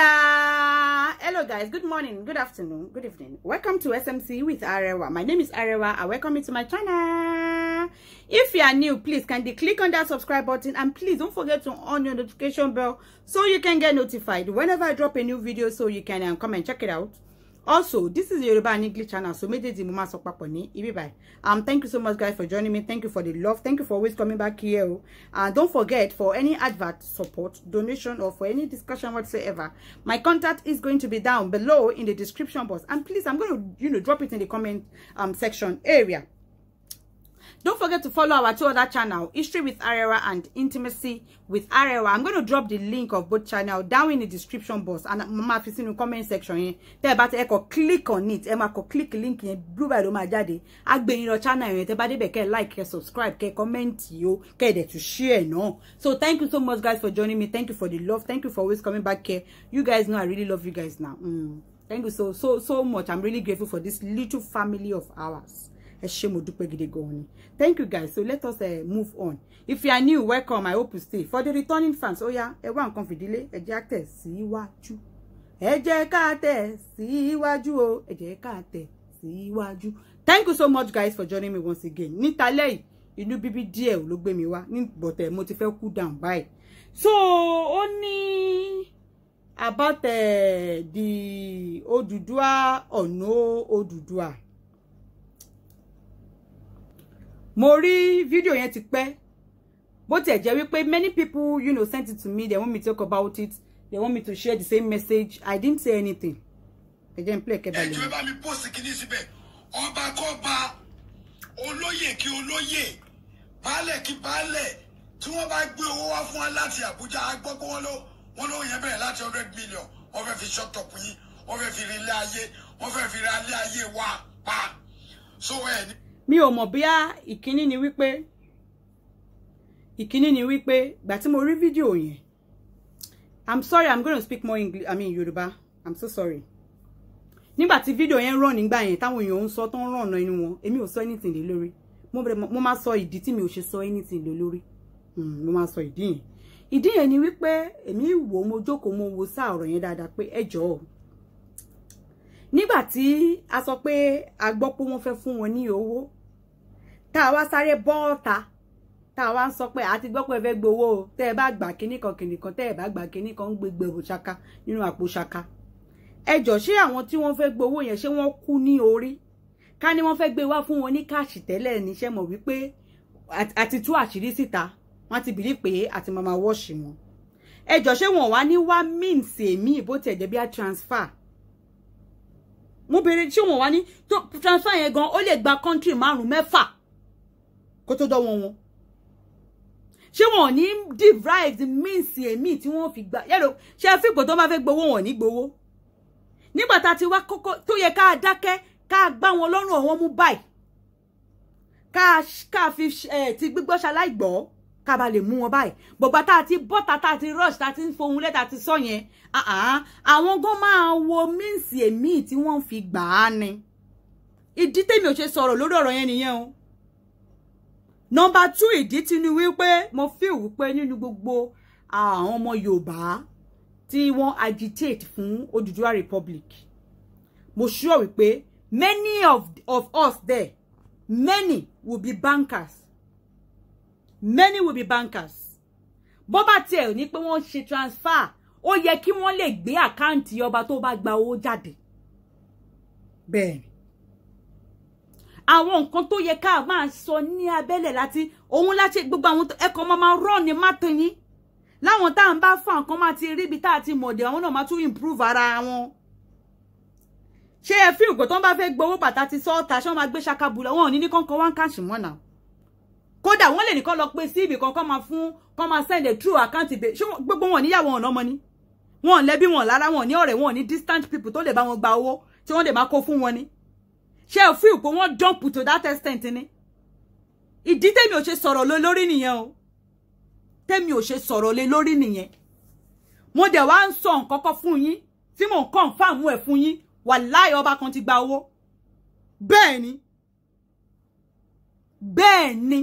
Hello guys, good morning, good afternoon, good evening. Welcome to SMC with Arewa. My name is Arewa. I welcome you to my channel. If you are new, please kindly click on that subscribe button and please don't forget to on your notification bell so you can get notified whenever I drop a new video, so you can come and check it out. Also, this is Yoruba and English channel, so thank you so much guys for joining me. Thank you for the love. Thank you for always coming back here. And don't forget, for any advert support, donation, or for any discussion whatsoever, my contact is going to be down below in the description box. And please, I'm going to drop it in the comment section area. Don't forget to follow our two other channels, History with Arewa and Intimacy with Arewa. I'm going to drop the link of both channels down in the description box and mama in the comment section here. Tell about click on it. Click link here. Blue by Roma Jade. Agbe in your channel here. Tell about like, subscribe, comment, to share. No. So thank you so much guys for joining me. Thank you for the love. Thank you for always coming back here. You guys know I really love you guys now. Thank you so much. I'm really grateful for this little family of ours. Thank you guys. So let us move on. If you are new, welcome. I hope you stay. For the returning fans, oh yeah, everyone come for delay. Ejekate siwaju. Ejekate siwaju o. Ejekate siwaju. Thank you so much guys for joining me once again. Nitalei inú bíbí díẹ̀ ló gbé mi wá. But mo ti fẹ́ cool down bye. So only about the Odùduwà or no Odùduwà. Mo rí video yẹn ti pẹ́. But many people, sent it to me. They want me to talk about it. They want me to share the same message. I didn't say anything. I didn't play Kebali. Mi ò mọ̀ bóyá ìkíní ni wípé gbà tí mo rí video yẹn. I'm sorry, I'm going to speak more English, Yoruba. I'm so sorry. Nígbà tí video yẹn run nígbà yẹn táwọn èèyàn ń sọ ton run inú wọn, èmi ò sọ anything lé lórí. Mo máa sọ ìdí tí mi ò ṣe sọ anything lé lórí. Mo máa sọ ìdí yẹn. Ìdí yẹn ni wípé èmi wò mo jókòó mo wo sá ọ̀rọ̀ yẹn dáadáa pé ẹ jọ̀ọ́. Nígbà tí a sọ pé a gbọ́ pé wọ́n fẹ́ fún wọn ní owó, tá wá sáré bọ́ọ̀ta, tá wá ń sọ pé a ti gbọ́ pé ẹ fẹ́ gbowó, tẹ́ bá gbà kíní kan tẹ́ bá gbà kíní kan gbégbé òṣàká nínú àpò ṣàká. Ẹ jọ̀ọ́ ṣé àwọn tí wọ́n fẹ́ gbowó yẹn ṣé wọ́n kú ní orí? Ká ní wọ́n fẹ́ gbé wá fún wọn ní káàṣì tẹ́lẹ̀ ní ṣé mọ̀ wípé àti tú àṣírí síta, wọ́n ti bìlí pé àti mama wọ́ọ̀ṣì wọn. Ẹ jọ̀ọ́ ṣé wọ́n wá ní wá means èmi bó tẹ̀ jẹ́ bí a transfer. Mo bèrè tí wọ́n wá ní transfer yẹn gan ó lè gba country 5-6 kó tó dọ́wọ́ wọn. Ṣé wọ́n ní derive the means èmi tí wọ́n fi gbà yẹ́rọ ṣé fípò tó máa fẹ́ gbowó wọn ní gbowó. Nígbà tá ti wá kókó tó yẹ ká dákẹ́ ká gbá wọn lọ́rùn àwọn mú báyìí. Ká fi ti gbígbọ́ ṣaláìgbọ́ ká ba lè mú wọn báyìí. Bọ̀gbà tá ti bọ́ta tá ti rush tá ti ń fohun lẹ́ta ti sọ yẹn. Àwọn gan máa wo means èmi tí wọ́n fi gbà á ni. Ìdí tèmi ò ṣe sọ̀rọ̀ lórí ọ̀rọ̀ yẹn nìyẹn o. Number 2, ìdí tí ni wípé mo feel wípé nínú gbogbo àwọn ọmọ Yorùbá tí wọ́n agitate fún Odùduwà Republic. Mo sure wípé many of us there, many will be bankers. Many will be bankers. Bó bá tiẹ̀ ní pé wọ́n ṣe transfer, ó yẹ kí wọ́n lè gbé àkáǹtì ọba tó bá gba owó jáde. Bẹ́ẹ̀. Àwọn nǹkan tó yẹ ká máa sọ ní abẹ́lẹ̀ láti gbogbo àwọn ẹ̀kọ́ máa run ní mátàn yín. Láwọn tá ń bá fún nǹkan máa ti rí bí tá ti mọ̀dẹ̀ àwọn náà máa tún improve ara wọn. Ṣé ẹ fi ògbó tó ń bá fẹ́ gbowó bàtà ti sọ ọ́ta ṣé wọ́n máa gbé ṣakabula wọn ò ní ní kọ́ńkọ́ wá ń kàṣì mọ́ náà. Kódà wọ́n lè ní kọ́ lọ pé sí ibì kan kọ́ máa send a true account ibẹ̀ ṣé gbogbo wọn níyàwó ọ̀nà ọmọ ni. Wọn lẹ́bí wọn lára wọn ní ọ̀rẹ́ wọn ní distant people tó lè bá wọn gba owó tí wọ́n lè máa kó fún wọn ni. Ṣé ẹ fi ògbó wọn dump to that extent ni. Ìdí tèmi ò ṣe sọ̀rọ̀ lórí nìyẹn o. Tèmi ò ṣe sọ̀rọ̀ lórí nìyẹn. Mo dẹ̀ wá ń sọ nǹkan kan fún yín tí mò ń confirm ẹ̀ fún yín. Wàláhì ọba kan ti gba owó. Bẹ́ẹ̀ ni.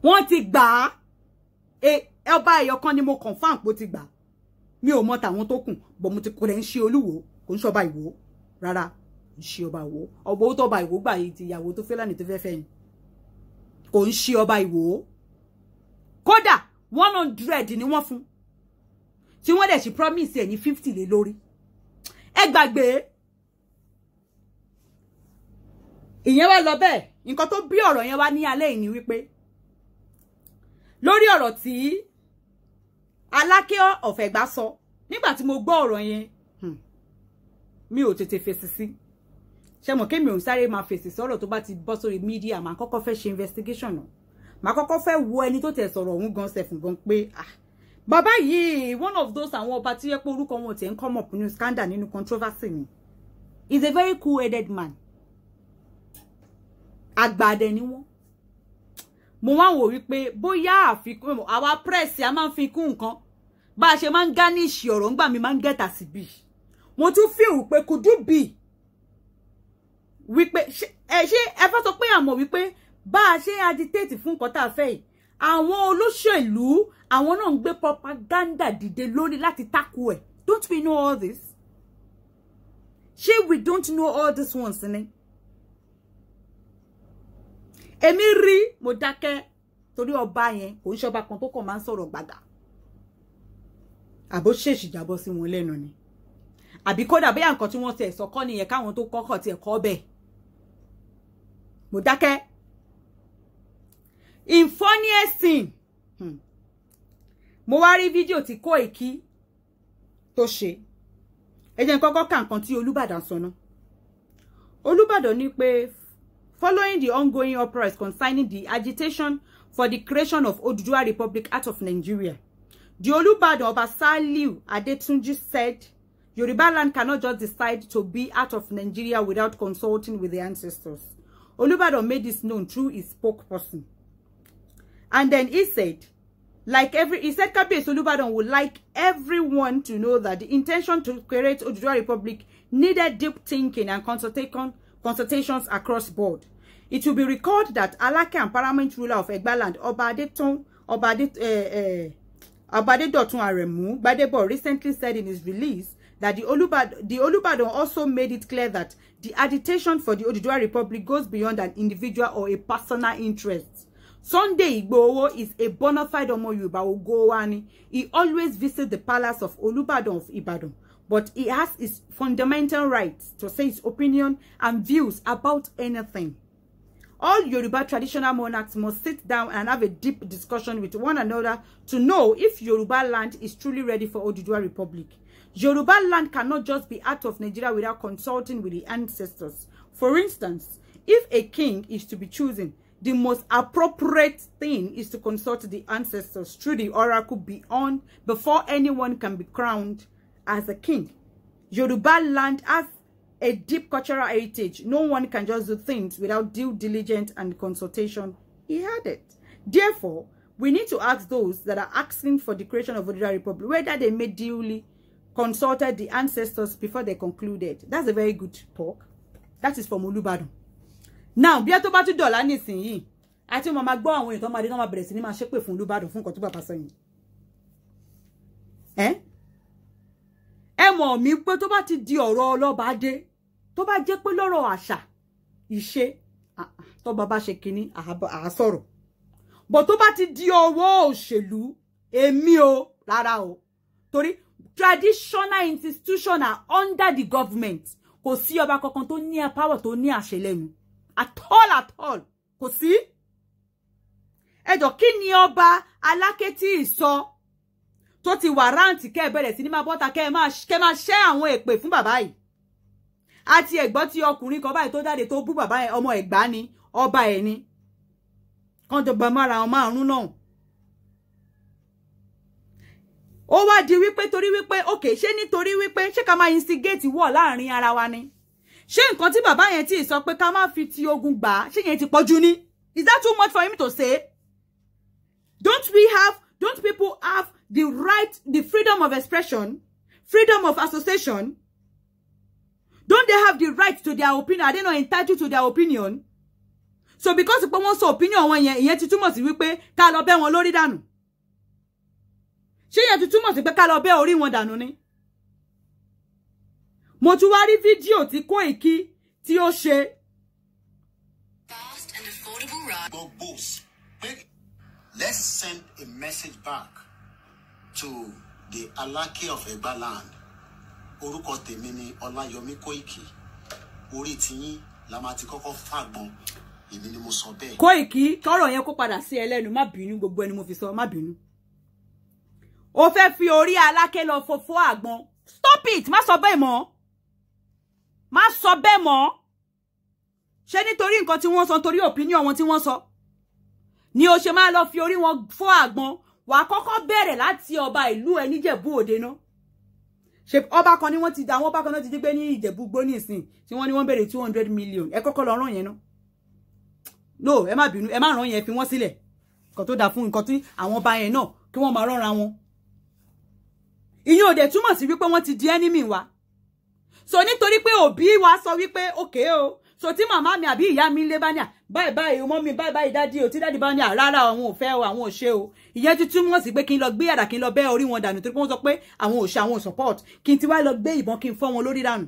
Wọ́n ti gbà á. ọba ẹyọkan ni mo confirm pé ó ti gbà mi ò mọ̀ tàwọn tó kù bọ̀ mo ti kò lè ń ṣe Olúwo kò ń ṣọba Ìwó rárá ń ṣe ọba Ìwó ọba tó ọba Ìwó gbà yìí ti ìyàwó tó Fẹ́làní tó fẹ́ fẹ́ ni kò ń ṣe ọba Ìwó kódà 100 ni wọ́n fún tí wọ́n dẹ̀ ṣe promise ẹ̀ ní 50 lé lórí ẹ gbàgbé ìyẹn wá lọ bẹ́ẹ̀ nǹkan tó bí ọ̀rọ̀ yẹn wá ní alẹ́ yìí ni wípé lórí ọ̀rọ̀ tí Aláké of Ẹ̀gbá sọ nígbà tí mo gbọ́ ọ̀rọ̀ yẹn mi ò tètè fèsì sí ṣé mọ̀ kémi ò sáré máa fèsì sọ̀rọ̀ tó bá ti bọ́ sórí mídíà máa kọ́kọ́ fẹ́ ṣe investigation náà máa kọ́kọ́ fẹ́ wo ẹni tó tẹ̀ sọ̀rọ̀ òun gan sẹ̀fùn gan pé bàbá yìí one of those àwọn ọba tí yẹ pé orúkọ wọn ti ń come up nínú scandal nínú controversy ni is a very cool-headed man àgbàdẹ ni wọ́n mo wá wò wípé bóyá àfikún àwa press a máa ń fi kún nǹkan bá a ṣe máa ń garnish ọ̀rọ̀ ńgbà mi máa ń gẹ̀tà sí bí mo tún feel pé could you be wípé ṣé ẹ fẹ́ sọ pé àmọ́ wípé bá a ṣe agitate fún nǹkan tá a fẹ́ yìí àwọn olóṣèlú àwọn náà ń gbé propaganda dìde lórí láti takò ẹ̀ don't we know all this ṣé we don't know all this ones ni èmi rí mo dákẹ́ torí ọba yẹn kò ń ṣọba kan tó kàn máa ń sọ̀rọ̀ gbàgà àbó ṣèṣì jábọ́ sí wọn lẹ́nu ni àbí kódà bóyá nǹkan tí wọ́n ti ẹ̀sọ́ kọ́ nìyẹn káwọn tó kọ́kọ́ ti ẹ̀kọ́ bẹ́ẹ̀ mo dákẹ́ in funniest thing mo wá rí fídíò tí Koiki tó ṣe ẹ jẹ́ n kọ́kọ́ ka nǹkan tí Olúbàdàn sọ náà Olúbàdàn ní pé following the ongoing uprising concerning the agitation for the creation of Oduduwa Republic out of Nigeria, the Olubadan Oba Saliu Adetunji said, Yoruba land cannot just decide to be out of Nigeria without consulting with the ancestors. Olubadan made this known through his spokesperson. And then he said, Kabiyesi Olubadan would like everyone to know that the intention to create Oduduwa Republic needed deep thinking and consultations across board. It will be recalled that Aláké and paramount ruler of Egbaland, Oba Adedotun Aremu Gbadebo, recently said in his release that the Olubadan also made it clear that the agitation for the Oduduwa Republic goes beyond an individual or a personal interest. Sunday Igboho is a bona fide Omo Yoruba Ogowani. He always visits the palace of Olubadan of Ibadan, but he has his fundamental rights to say his opinion and views about anything. All Yoruba traditional monarchs must sit down and have a deep discussion with one another to know if Yoruba land is truly ready for Oduduwa Republic. Yoruba land cannot just be out of Nigeria without consulting with the ancestors. For instance, if a king is to be chosen, the most appropriate thing is to consult the ancestors through the oracle before anyone can be crowned as a king. Yoruba land has a deep cultural heritage. No one can just do things without due diligence and consultation. He had it. Therefore, we need to ask those that are asking for the creation of Oduduwa Republic whether they may duly consulted the ancestors before they concluded. That's a very good talk. That is from Olúbàdàn. Now, bí a tó bá tún dọ̀là nísìnyí, àti mo máa gbọ́ àwọn èèyàn tó máa dé tó máa bẹ̀rẹ̀ sí ní máa ṣépè fún Olúbàdàn fún nǹkan tó bàbá sọ yìí. Ẹ mọ̀ mí pé tó bá ti di ọ̀rọ̀ ọlọ́ba dé, tó bá jẹ́ pé lọ́rọ̀ àṣà, ìṣe, tó bàbá ṣe kíní, àá sọ̀rọ̀. But tó bá ti di ọwọ́ òṣèlú, èmi o, rárá o. Torí traditional institutions are under the government. Kò sí ọba kankan tó ní power tó ní àṣẹ lẹ́nu. At all. Kò sí. Ẹjọ́ kí ni ọba Aláké tí ìsọ tó ti wàrántì kẹ́ bẹ̀rẹ̀ sí ní máa bọ́ta kẹ́ máa ṣẹ́ àwọn èpè fún bàbá yìí. Àti ẹ̀gbọ́n tí ọkùnrin kan báyìí tó jáde tó bú bàbá yẹn ọmọ Ẹ̀gbá ni ọba ẹ̀ ni. Kan jọ bá mára àwọn márùn-ún náà. Ó wá di wípé torí wípé okay ṣé nítorí wípé ṣé ká máa instigate war láàrin ara wa ni ṣé nǹkan tí bàbá yẹn tí sọ pé ká má fi ti ogun gbà ṣé yẹn ti pọ̀jù ni is that too much for him to say? Don't people have the right, the freedom of expression, freedom of association? Don't they have the right to their opinion? Are they not entitled to their opinion? So because pé wọ́n sọ opinion wọn yẹn ìyẹn ti túmọ̀ sí wípé ká lọ bẹ́ wọn lórí dànù. ṣé yẹn ti túmọ̀ sí pé ká lọ bẹ́ orí wọn dànù ni. Mo tún wá rí fídíò tí Koiki tí ó ṣe. Let's send a message back to the Alake of Egbaland. Orúkọ tèmi ni Ọláyọmí Koiki. Orí tiyín la máa ti kọ́kọ́ fàgbọn. Èmi ni mo sọ bẹ́ẹ̀. Koiki, kọ́rọ̀ yẹn kó padà sí ẹlẹ́nu, má bínú, gbogbo ẹni mo fi sọ, má bínú. Ó fẹ́ fi orí Aláké lọ fofó àgbọn. Stop it, má sọ bẹ́ẹ̀ mọ́. Má sọ bẹ́ẹ̀ mọ́. Ṣé nítorí nǹkan tí wọ́n sọ, torí opinion wọn tí wọ́n sọ, ni ó ṣe máa lọ fi orí wọn fọ́ àgbọn? Wà kọ́kọ́ bẹ̀rẹ̀ láti ọba ìlú ẹ níjẹ̀bú òde náà. Ṣé ọba kan ni wọ́n ti àwọn ọba kan náà ti gbé ní Ìjẹ̀bú Igbó nísìn tí wọ́n ní wọ́n béèrè 200 million. Ẹ kọ́kọ́ lọ rán yẹn náà. No, ẹ má bínú, ẹ má rán yẹn, fi wọ́n sílẹ̀. Nǹkan tó dá fún nǹkan tí àwọn ọba yẹn náà kí wọ́n máa ránra wọn. Ìyẹn ò dẹ̀ túmọ̀ sí wípé wọ́n ti di enemy wa. So nítorí pé òbí wa sọ wípé okay o, so tí màmá mi àbí ìyá mi lé bá ní báyìí ọmọ mi báyìí dádì o, tí dádì bá ní rárá àwọn ò fẹ́ o, àwọn ò ṣe o, ìyẹn ti túmọ̀ sí pé kí n lọ gbé àdá, kí n lọ bẹ́ orí wọn dànù torí pé wọ́n sọ pé àwọn ò ṣe, àwọn ò support, kí n ti wá lọ gbé ìbọn kí n fọ́ wọn lórí dànù.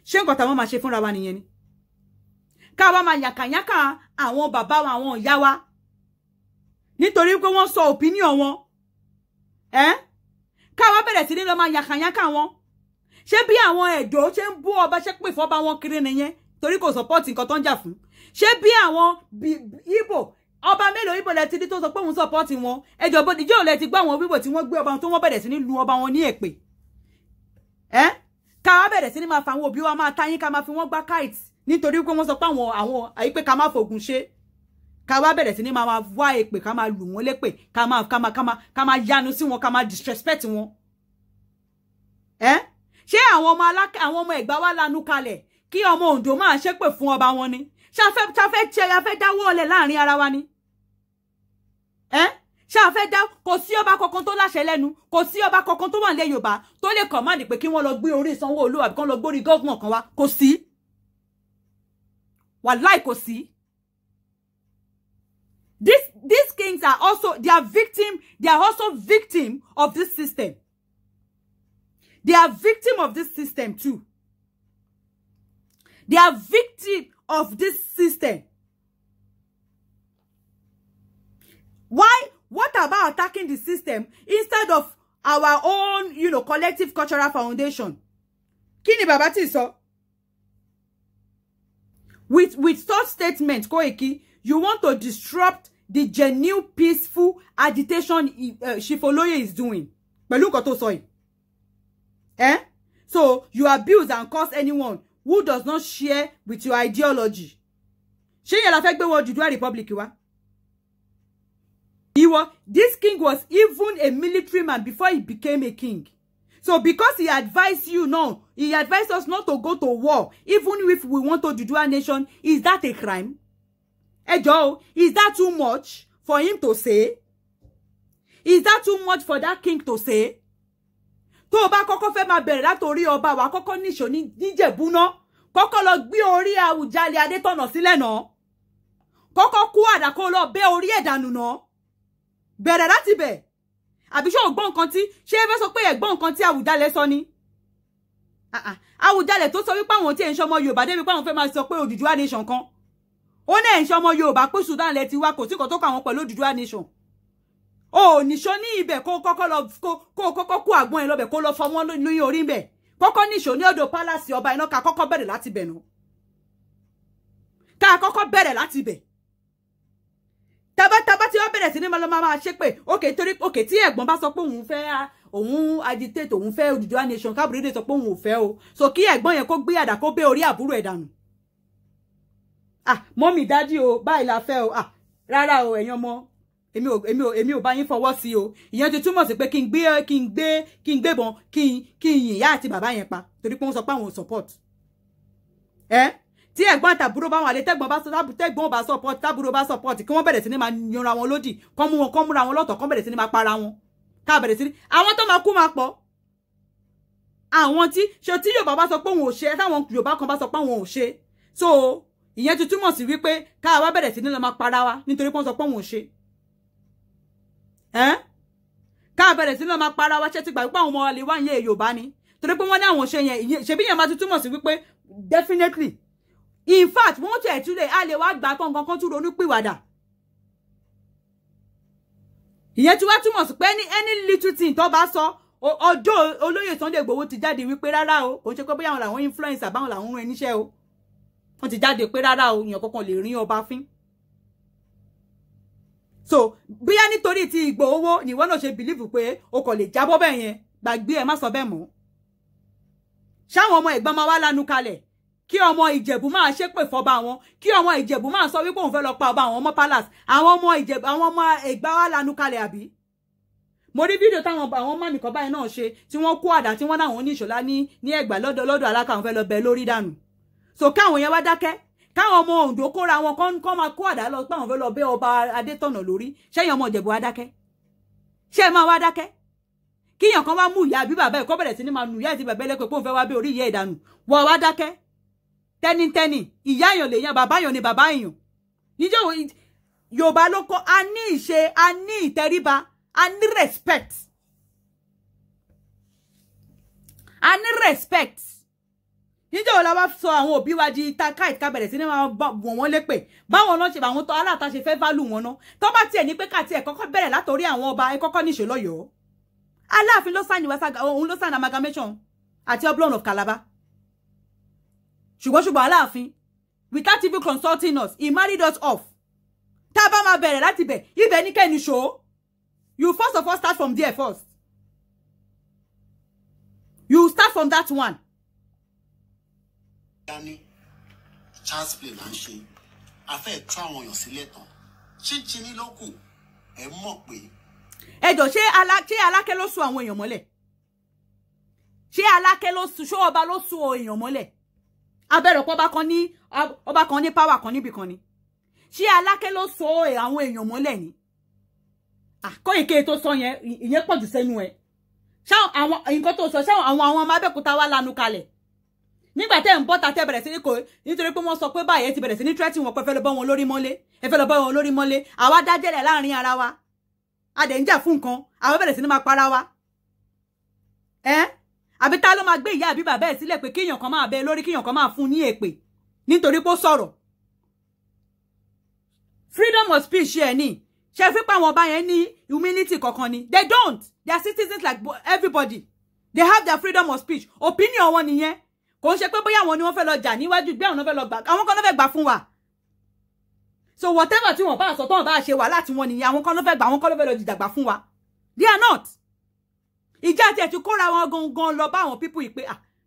Ṣé nǹkan táwọn máa ṣe fúnra wa nìyẹn ni? Ká wá máa yàkàyàkà àwọn bàbá wa, àwọn ìyá wa nítorí pé wọ́n sọ opinion wọn. Ká wá bẹ̀rẹ̀ sí ní lọ máa yàkàyàkà wọn. Ṣé bí àwọn Ẹ̀dó ṣe ń bú ọba ṣe pè fọ́ba wọn kiri nìyẹn torí kò support nǹkan tó ń jà fún? Ṣé bí àwọn Ìgbò, ọba mélòó Ìgbò lẹ ti rí tó sọ pé òun support wọn? Ẹjọ́ bó dijọ́ lẹ ti gbọ́ àwọn Ìgbò tí wọ́n gbé ọba tó wọ́n bẹ̀rẹ̀ sí ní lu ọba wọn ní èpè. Ká wá bẹ̀rẹ̀ sí ní máa fa àwọn òbí wa máa táyín, ká máa fi wọ́n gbá kite nítorí pé wọ́n sọ pé àwọn àyípé ká má fògùn ṣe. Ká wá bẹ̀rẹ̀ sí ní máa wá èpè, ká máa lù wọ́n lépè, ká máa yanu sí wọn, ká máa disrespect wọn. Ṣé àwọn ọmọ Ẹ̀gbá wa lanu kalẹ̀ kí ọmọ Oǹdó máa ṣépè fún ọba wọn ni? Ṣáfẹ́ dáwọ́ ọlẹ̀ láàrin ara wa ni? Ṣáfẹ́ dá, kò sí ọba kankan tó láṣẹ lẹ́nu, kò sí ọba kankan tó wà nílẹ̀ Yorùbá tó lè command pé kí wọ́n lọ gbé orí Sanwó-Olú àbí kán lọ gbórí gọ́vnà kan wá, kò sí. Wàláì kò sí. These kings are also, they are also victim of this system. They are victim of this system too. They are victim of this system. Why? What about attacking the system instead of our own, collective cultural foundation? Kí ni bàbá tí sọ? With such statements, Koiki, you want to disrupt the genuine peaceful agitation Shifoloye is doing. Pẹ̀lú nǹkan tó sọ yìí. So you abuse and curse anyone who does not share with your ideology. Ṣé yẹn la fẹ́ gbé wọ Odùduwà Republic wa? This king was even a military man before he became a king. So because he advised you, no, he advised us not to go to war, even if we want Odùduwà nation, is that a crime? Joe, is that too much for him to say? Is that too much for that king to say? Tó bá kọ́kọ́ fẹ́ máa bẹ̀rẹ̀ látorí ọba wa kọ́kọ́ níṣó ní Ìjẹ̀bú náà, kọ́kọ́ lọ gbé orí Àwùjalẹ̀ Adétọ̀nà sílẹ̀ náà, kọ́kọ́ kú àdá kó lọ bẹ́ orí ẹ̀ dànù náà, bẹ̀rẹ̀ láti bẹ̀. Àbí ṣé o gbọ́ nǹkan tí, ṣé ẹ fẹ́ sọ pé ẹ gbọ́ nǹkan tí Àwùjalẹ̀ sọ ni? Àwùjalẹ̀ tó sọ wípé àwọn tí ẹ̀ ń ṣọmọ Yorùbá débi pé àwọn fẹ́ máa sọ pé Odùduwà nation kan, ó ní ẹ̀ ń ṣọmọ Yorùbá pé Sudan lẹ ti wá, kò sí kan tó kà wọ́n pẹ̀lú Odùduwà nation. O níṣó ní ibẹ̀ kó kọ́kọ́ kó àgbọn ẹ̀ lọ́bẹ̀ kó lọ fọmọ́ lórí orí ń bẹ̀, kọ́kọ́ níṣó ní ọ̀dọ̀ palace ọba iná, ká kọ́kọ́ bẹ̀rẹ̀ láti bẹ̀ náà, ká kọ́kọ́ bẹ̀rẹ̀ láti bẹ̀. Taba tí wọ́n bẹ̀rẹ̀ sí ní máa ṣe pé okay tí ẹ̀gbọ́n bá sọ pé òun agitate, òun fẹ́ Odùduwà nation, káàbùrú dé sọ pé òun ò fẹ́ o, so kí ẹ̀gbọ́n yẹn kó gbé àdá kó bẹ́ orí àbúrò ẹ̀ dànù. Mọ́mì dádì o, báyìí la fẹ́ o, rárá o ẹ̀yin ọmọ, èmi ò bá yín fọwọ́ sí o. Ìyẹn ti túmọ̀ sí pé kí n gbébọn kí n yìn ìyá àti bàbá yẹn pa torí pé wọ́n sọ pé àwọn ò support. Tí ẹ̀gbọ́n àtàbúrò bá wọn àlè tẹ́gbọ́n bá support, tábúrò bá support, kí wọ́n bẹ̀rẹ̀ sí ní máa yanra wọn lódì, kọ́ múra wọn lọ́tọ̀, kọ́ bẹ̀rẹ̀ sí ní máa para wọn, ká bẹ̀rẹ̀ sí ní àwọn tó máa kú máa pọ̀. Àwọn tí Yorùbá bá sọ pé òun ò ṣe, táwọn Yorùbá kan bá sọ pé àwọn ò ṣe, so ìyẹn ti túmọ̀ sí wípé ká wá bẹ̀rẹ̀ sí ní lọ máa para wa nítorí pé wọ́n sọ pé òun ò ṣe. ká bẹ̀rẹ̀ sí lọ máa para wa ṣe ti gbà wípé àwọn ọmọ lè wá yẹn Yorùbá ni torí pé wọ́n ní àwọn ṣe yẹn ṣebí yẹn máa ti túmọ̀ sí wípé definitely in fact wọ́n ti ẹ̀ tún lè a lè wá gbà tán kankan tún ronú pìwàdà ìyẹn tí wá túmọ̀ sí pé any little thing tó bá sọ ọjọ́ olóyè Sunday Igboho ti jáde wípé rárá o kò ń ṣe pé bóyá àwọn làwọn influencer báwọn làwọn rán ẹníṣẹ́ o wọ́n ti jáde pé rárá o èèyàn kankan lè rí ọba fín so bóyá nítorí ti Igboho ni wọ́n náà ṣe believe pé o kò lè jábọ́ bẹ́ẹ̀ yẹn gbàgbé ẹ má sọ bẹ́ẹ̀ mọ́ ṣáwọn ọmọ Ẹ̀gbá máa wá lanu kalẹ̀ kí ọmọ Ìjẹ̀bú máa ṣépè fọba wọn kí ọmọ Ìjẹ̀bú máa sọ wípé òun fẹ́ lọ pa ọba àwọn ọmọ palace àwọn ọmọ Ìjẹ̀bú àwọn ọmọ Ẹ̀gbá wá lanu kalẹ̀ àbí mo rí fídíò táwọn àwọn ọmọ nìkan báyìí náà ṣe tí wọ́n kó àdá tí wọ́n náwọn ní Ìṣọ̀lá ní Ẹ̀gbá lọ́dọ̀ Alákà wọn fẹ́ lọ bẹ lórí dànù so káwọn yẹn wá dákẹ́ káwọn ọmọ Oǹdó kóra wọn kọ́ máa kó àdá lọ pé àwọn fẹ́ lọ bẹ ọba Adétọ̀nà lórí ṣẹ́yìn ọmọ Ìjẹ̀bú wá dákẹ́ ṣé ẹ máa wá dákẹ́ kíyàn kan wá mú ìyá àbí bàbá ẹ̀ kọ́ bẹ̀rẹ̀ sí ní máa nù ìyá àti bàbá ẹlẹ́pẹ̀ pé òun fẹ́ wá bẹ orí ìyá ìdànù wọ́n wá dákẹ́ tẹ́nitẹ́ni ìyá èèyàn lè yan bàbá èèyàn ni bàbá èèyàn níjọ́ Yorùbá ló kọ́ a ní ìṣe a ní ìtẹríba a ní respect a ní respect níjọ́ wo la wá sọ àwọn òbí wa di káìtì ká bẹ̀rẹ̀ sí ní máa wọ̀n wọ́n lépè báwọn lọ́n ṣe àwọn tó aláàtà ṣe fẹ́ válù wọn náà tó bá tiẹ̀ ní pé káàtì ẹ̀ kọ́kọ́ bẹ̀rẹ̀ látòrí àwọn ọba ẹ kọ́kọ́ níṣe lọ́yọ̀ọ́ Aláàfin ló sign ìwẹ́sà òun ló sign amalgamation àti Oblong of Calabar ṣùgbọ́n Aláàfin without even consulting us he married us off tá a bá máa bẹ̀rẹ̀ láti bẹ̀ ibẹ̀ ní kẹ́ni ṣó you first of all start from there first you start from that one. Dani Charles play là ń ṣe afẹ́ tú àwọn èèyàn sílẹ̀ tán chíńchíní ló kù ẹ mọ̀ pé. ẹjọ ṣé Aláké ló sún àwọn èèyàn mọ́lẹ̀ ṣé Aláké ló sún ṣó ọba ló sún èèyàn mọ́lẹ̀ abẹ́rẹ́ pọ́ ọba kan ní power kan níbì kan ni ṣé Aláké ló sún àwọn èèyàn mọ́lẹ̀ ni Kóìkí tó sọ yẹn ìyẹn pọ̀jù sẹ́nu ẹ̀ ṣá àwọn nǹkan tó sọ ṣá àwọn ọmọ Abẹ́òkúta wá lanu kalẹ̀ nígbà tẹ́ ń bọ́ ta tẹ́ bẹ̀rẹ̀ sí ní kò nítorí pé wọ́n sọ pé báyìí ti bẹ̀rẹ̀ sí ní tírẹ́tì wọn pé fẹ́ lọ bọ́ wọn lórí mọ́lé ẹ fẹ́ lọ bọ́ wọn lórí mọ́lé àwa dájẹ́lẹ̀ láàrin ara wa a dẹ̀ ń jà fún nǹkan àwọn bẹ̀rẹ̀ sí ní máa para wa àbí tá ló máa gbé ìyá àbí bàbá ẹ̀ sílẹ̀ pé kíyàn kan máa bẹ lórí kíyàn kan máa fún ní èpè nítorí pé ó sọ̀rọ̀ freedom of speech ẹ̀ ní ṣe fi pa àwọn ọba yẹn ní humility kankan ni they don't they are citizens like everybody they have their freedom of speech opinion wọn nìyẹn kò ń ṣe pé bóyá àwọn ni wọ́n fẹ́ lọ jà níwájú gbé àwọn fẹ́ lọ gbà àwọn kan ló fẹ́ gbà fún wa so whatever tí wọ́n bá sọ tó wọ́n bá ṣe wà láti wọn nìyẹn àwọn kan ló fẹ́ gbà àwọn kan ló fẹ́ lọ jìjàgbà fún wa they are not ìjà tí ẹ ti kóra wọn gangan lọ bá àwọn people yìí pé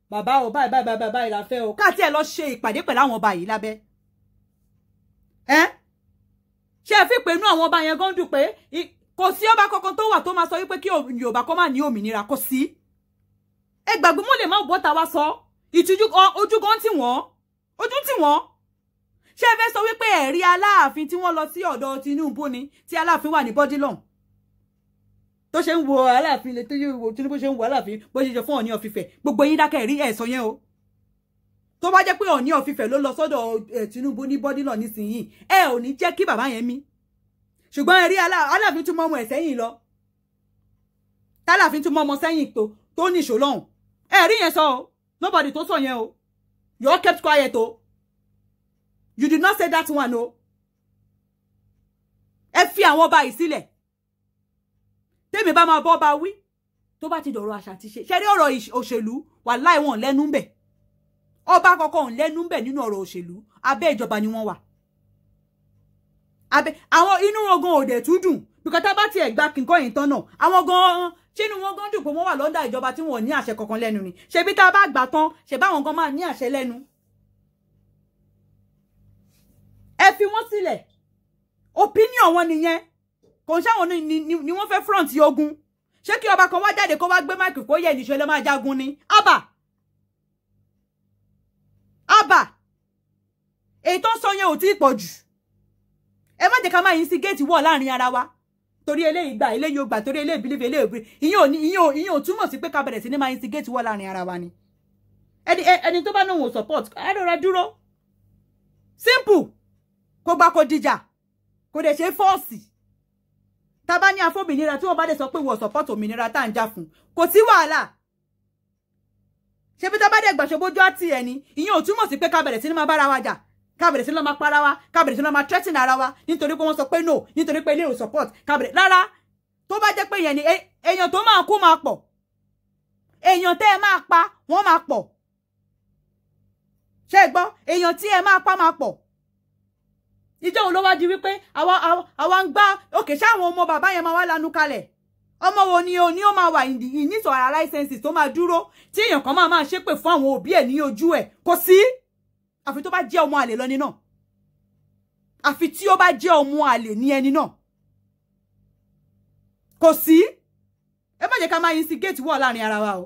bàbá o báyìí la fẹ́ o káàtì ẹ lọ ṣe ìpàdé pẹ̀lú àwọn ọba yìí lábẹ́ ṣe fi pé inú àwọn ọba yẹn gan dùn pé kò sí ọba kankan tó wà tó máa sọ wípé kí Yorùbá kó má ní òmìnira kò sí ẹ gbàgbé mo lè má bọ́ta wá sọ ìtújú ojú gan tí wọ́n ojú tí wọ́n ṣé ẹ fẹ́ sọ wípé ẹ̀rí Aláàfin tí wọ́n lọ sí ọ̀dọ̀ Tinubu ni tí Aláàfin wà ní Bodilon tó ṣe ń wo Aláàfin lè tó yíwo Tinubu ṣe ń wo Aláàfin bó ṣe jẹ fún Ọọ̀ni of Ifẹ̀ gbogbo yín dákẹ́ ẹ̀rí ẹ̀ sọ yẹn o tó bá jẹ́ pé Ọọ̀ni of Ifẹ̀ ló lọ sọ́dọ̀ Tinubu ní Bodilon nísìnyí ẹ ò ní jẹ́ kí bàbá yẹn mí ṣùgbọ́n ẹ̀rí Aláàfin tún mọ́ ọmọ ẹ̀ sẹ́yìn lọ tálàfin tún mọ́ ọmọ sẹ́yìn tó níṣó lọ́hùn ẹ̀rí yẹn sọ o nobody tó sọ yẹn o you all kept quiet o you did not say that one o ẹ fi àwọn ọba yìí sílẹ̀ tèmi bá máa bọ́ ọba wí tó bá ti dọ̀rọ̀ àṣà ti ṣe ṣe rí ọ̀rọ̀ òṣèlú wàláhì wọn lẹ́nu ń bẹ̀ ọba kọ̀ọ̀kan ò lẹ́nu ń bẹ̀ nínú ọ̀rọ̀ òṣèlú abẹ́ ìjọba ni wọ́n wà abẹ́ àwọn inú wọn gan òde tún dùn bíkọ́ tá bá tiẹ̀ gba kíkọ́ yìí tán náà àwọn gan ṣínú wọn gan dùn pé wọ́n wà lọ́ndà ìjọba tí wọn ò ní àṣẹ kankan lẹ́nu ni ṣebí tá a bá gbà tán ṣe báwọn gan máa ní àṣẹ lẹ́nu ẹ fi wọ́n sílẹ̀ opinion wọn nìyẹn kò ń ṣàwọn ni wọ́n fẹ́ front ogun ṣé kí ọba kan wá jáde kó wá gbé máìkì kó yẹ níṣẹ́ ló máa jagun ni àbà èyí tó ń sọ yẹn ò tí ì pọ̀ jù ẹ má jẹ́ ká máa instigate wọ̀ láàrin ara wa torí eléyìí gbà eléyìí ò gbà torí eléyìí believe eléyìí òbí ìyẹn ò túmọ̀ sí pé ká bẹ̀rẹ̀ sí ní máa instigate wọ̀ láàrin ara wa ni ẹni tó bá náà wò support ẹ rọra dúró simple kó gbà kó dìjà kó dẹ̀ ṣe fọ́ọ̀sì tá bá ní afómìnira tí wọ́n bá dé sọ pé wọ́n support òmìnira tá ń jà fún kò sí wàhálà ṣé bí tá bá dé gbàṣọ bójú àti ẹni ìyẹn ò túmọ̀ sí pé ká bẹ̀rẹ̀ sí ní máa bára wa jà ká bẹ̀rẹ̀ sí ní máa para wa ká bẹ̀rẹ̀ sí ní máa threaten ara wa nítorí pé wọ́n sọ pé no nítorí pé ilé ò support ká bẹ̀rẹ̀ rárá tó bá jẹ́ pé yẹn ni èèyàn tó máa kú máa pọ̀ èèyàn tẹ́ ẹ máa pa wọ́n máa pọ̀ ṣé gbọ́ èèyàn tí ẹ máa pa máa pọ̀ ìjọ wo ló wá di wípé àwa ń gbá òkè ṣáwọn ọmọ bàbá yẹn máa wá lanu kalẹ̀ ọmọ wo ni o ní ó máa wà ìníṣọ ara láìsẹ̀nsì tó máa dúró tí èèyàn kan máa ṣépè fún àwọn òbí ẹ̀ ní ojú ẹ̀ kò sí àfi tó bá jẹ́ ọmọ àlè lọ ní náà àfi tí ó bá jẹ́ ọmọ àlè ní ẹni náà kò sí ẹ má jẹ́ ká máa instigate wọ̀ láàrin ara wa o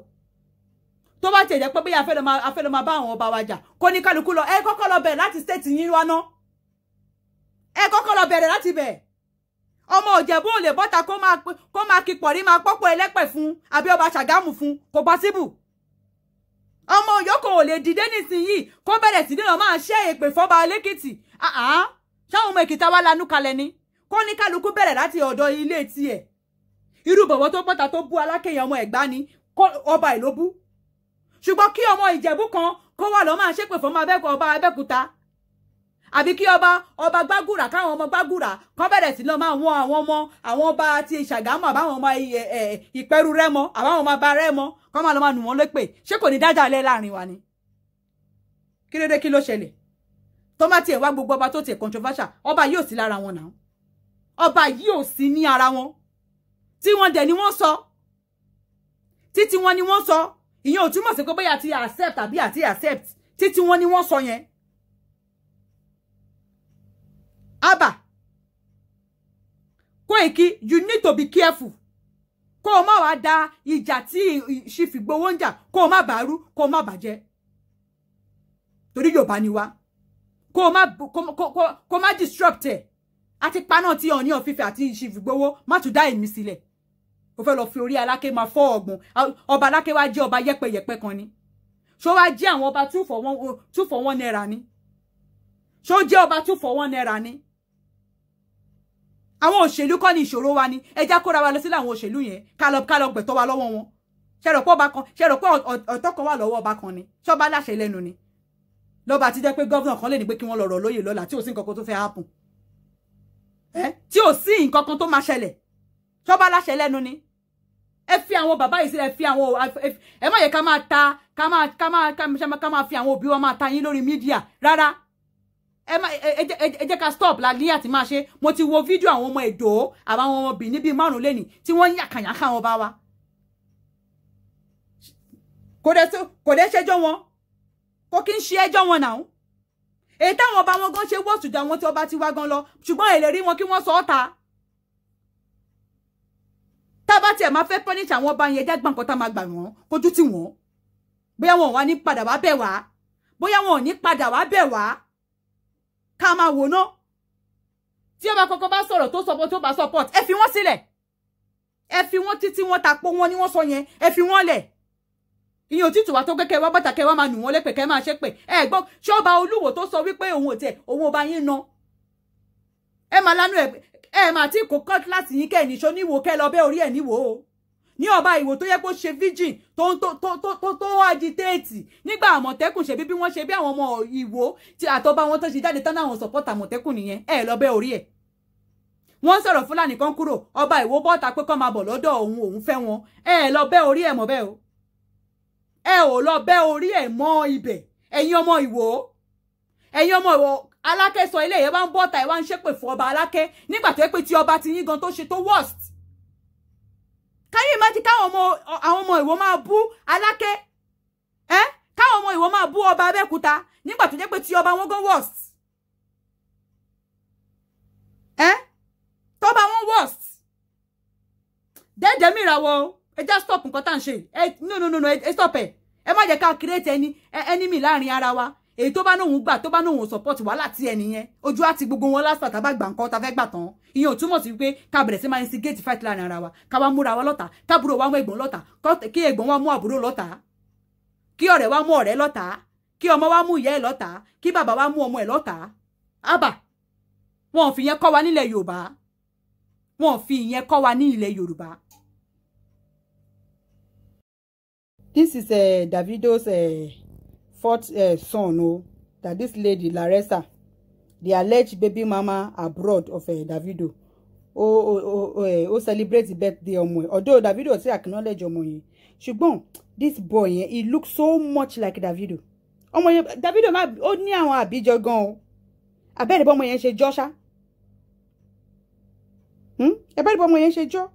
tó bá tiẹ̀ jẹ́ pé bóyá afẹ́ lọ máa bá àwọn ọba wa jà kó ní kálukú lọ ẹ kọ́kọ́ lọ bẹ̀rẹ̀ láti state yín wá náà ẹ kọ́kọ́ lọ bẹ̀rẹ̀ láti bẹ̀ ọmọ Ìjẹ̀bú ò lè bọ́ta kó máa kí pọ̀rí máa pọ́pọ̀ ẹlẹ́pẹ̀ fún àbí ọba Ṣàgámù fún kò possible ọmọ yòókù ò lè dìde nísìnyìí kó bẹ̀rẹ̀ sí nínú máa ṣe èpè fọ́ba Lẹ́kìtì ṣáwọn ọmọ Èkìtì wá lanú kalẹ̀ ni kó ní kálukú bẹ̀rẹ̀ láti ọ̀dọ̀ ilé tiẹ̀ irú bọ̀bọ̀ tó bọ́ta tó bú Alákẹ́yẹ ọmọ Ẹ̀gbá ni ọba ìlú bú ṣùgbọ́n kí ọmọ Ìjẹ̀bú kan kó wà lọ máa ṣépè fún ọba Abẹ́òkúta àbí kí ọba Gbàgùrà káwọn ọmọ Gbàgùrà kan bẹ̀rẹ̀ sí lọ máa wọn àwọn ọba ti Ṣàgámù àbáwọn ọmọ Ìpẹ́rù Rẹ́mọ àbáwọn ọmọ ọba Rẹ́mọ kan máa lọ máa nù wọ́n lépè ṣé kò ní dájà alẹ́ láàrin wa ni kí ló dé kí ló ṣẹlẹ̀ tó má tiẹ̀ wá gbogbo ọba tó tiẹ̀ controversial ọba yóò sí lára wọn náà ọba yóò sí ní ara wọn tí wọ́n dẹ̀ ni wọ́n sọ títí wọn ni wọ́n sọ ìyẹn ò túmọ̀ sí pé bóyá ti accept àbí àti accept títí wọn ni wọ́n sọ yẹn Abba Koiki you need to be careful kó o má wá da ìjà tí Chief Igboho ń jà kó o má bàárú kó o má bàjẹ́ torí Yorùbá ni wá kó o má disrupt ẹ̀ àti paná tí Ọọ̀ni of Ifẹ̀ àti Chief Igboho má tún dá èmi sílẹ̀ ó fẹ́ lọ fi orí Aláké máa fọ́ ọ̀gbun ọba Aláké wá jẹ́ ọba yẹ́pẹ̀yẹ̀pẹ̀ kan ni ṣó wá jẹ́ àwọn ọba 2 for 1 naira ni ṣó jẹ́ ọba 2 for 1 naira ni àwọn òṣèlú kọ́ ni ìṣòro wa ni ẹ já kóra wa lọ sílẹ̀ àwọn òṣèlú yẹn ká lọ gbẹ̀tọ́ wa lọ́wọ́ wọn ṣe rò pé ọ̀tọ̀ kan wà lọ́wọ́ ọba kan ni ṣọba láṣẹ lẹ́nu ni lọ́ba ti jẹ́ pé gọ́vnà kan lè ní pé kí wọ́n lọ rọ̀ lóyè lọ́la tí ò sí nǹkan kan tó fẹ́ happen tí ò sí nǹkan kan tó máa ṣẹlẹ̀ ṣọba láṣẹ lẹ́nu ni ẹ fi àwọn bàbá yìí sílẹ̀ fi àwọn ẹ má yẹ ká máa fi àwọn òbí wa máa ta yín lórí mídíà rárá ẹ jẹ́ ká stop la ní àti máa ṣe mo ti wo fídíò àwọn ọmọ Èdò àwọn ọmọ Bìní bíi 5 lẹ́nì tí wọ́n ń yàkànyàkà wọn bá wa kò dé ṣẹjọ́ wọn kò kí ń ṣe ẹjọ́ wọn náà èyí táwọn ọba wọn gan ṣe wọ́ọ̀sù jà wọn tí ọba ti wá gan lọ ṣùgbọ́n èlè rí wọn kí wọ́n sọ ọ́ ta tábà tiẹ̀ máa fẹ́ punish àwọn ọba yẹn jágbọ́n nǹkan tá máa gbà wọ́n kójú tì wọ́n bóyá wọn ò wá ní padà wá bẹ̀ wá bóyá wọn ò ní padà wá bẹ̀ wá ká máa wò ná tí ọba kọ́kọ́ bá sọ̀rọ̀ tó bá support ẹ fi wọ́n sílẹ̀ ẹ fi wọ́n títí wọ́n ta pọ̀ wọn ni wọ́n sọ yẹn ẹ fi wọ́n lẹ̀ ìyẹn ò títù wá tó kẹ́kẹ́ wá bàtà kẹ́ wá máa nù wọ́n lépè kẹ́ máa ṣépè ẹ gbọ́ ṣé ọba Olúwo tó sọ wípé òun ọba yín ná ẹ máa lánú ẹ máa tí kò cutlass yín kẹ́ níṣó níwò kẹ́ lọ bẹ́ orí ẹ̀ níwò o ní ọba Ìwó tó yẹ kó ṣe virgin tó agitate nígbà Àmọ̀tẹ́kùn ṣe bí wọ́n ṣe bí àwọn ọmọ Ìwó tí àtọ́ba wọn tó ṣe jáde tán àwọn support Àmọ̀tẹ́kùn nìyẹn ẹ lọ bẹ́ orí ẹ̀ wọ́n sọ̀rọ̀ Fúlàní kan kúrò ọba Ìwó bọ́ta pé kó máa bọ̀ lọ́dọ̀ òun fẹ́ wọn ẹ lọ bẹ́ orí ẹ̀ mọ́ bẹ́ẹ̀ o ẹ ò lọ bẹ́ orí ẹ̀ mọ́ ibẹ̀ ẹ̀yin ọmọ Ìwó Aláké sọ ilé yẹn bá ń bọ́ta ẹ̀ wá ń ṣépè fún ọba Aláké nígbà tó yẹ pé tí ọba ti yín gan tó ṣe tó worst káyọ̀ ìmájì káwọn ọmọ Ìwó máa bú Aláké káwọn ọmọ Ìwó máa bú ọba Abẹ́òkúta nígbà tó jẹ́ pé tí ọba wọn gan worst tọ́ba wọn worst dẹ́ẹ̀dẹ́ mìíràn wọ ẹ já stop nǹkan tá à ń ṣe no ẹ stop ẹ má jẹ́ ká create enemy láàrin ara wa èyí tó bá nóhun gbà tó bá nóhun support wàhálà tí ẹni yẹn ojú àti gbogbo wọn lásìkò tàbá gbà nǹkan tá fẹ́ gbà tán ìyẹn ò túmọ̀ sí pé ká bẹ̀rẹ̀ sí máa instigate fight láàrin ara wa ká wá múra wa lọ́tà kábúrò wa mú ẹ̀gbọ́n lọ́tà kí ẹ̀gbọ́n wa mú àbúrò lọ́tà kí ọ̀rẹ́ wa mú ọ̀rẹ́ lọ́tà kí ọmọ wa mú ìyá ẹ̀ lọ́tà kí bàbá wa mú ọmọ ẹ̀ lọ́tà Abba wọn ò fi yẹn kọ́ wa nílẹ̀ Yorùbá wọ́n fi ìyẹn kọ́ wa ní ilẹ̀ Yorùbá. This is Davido's fourth son, oh, that this lady Larissa, the alleged baby mama abroad of Davido, celebrate the birthday ọmọ ẹ̀. Although Davido say acknowledge ọmọ yẹn, ṣùgbọ́n this boy yẹn, he looks so much like Davido. Ọmọ yẹn, Davido má ó ní àwọn àbíjọ gan o. Abẹ́rẹ́ bọ́ ọmọ yẹn ṣe jọ́ ṣá. Abẹ́rẹ́ bọ́ ọmọ yẹn ṣe jọ́.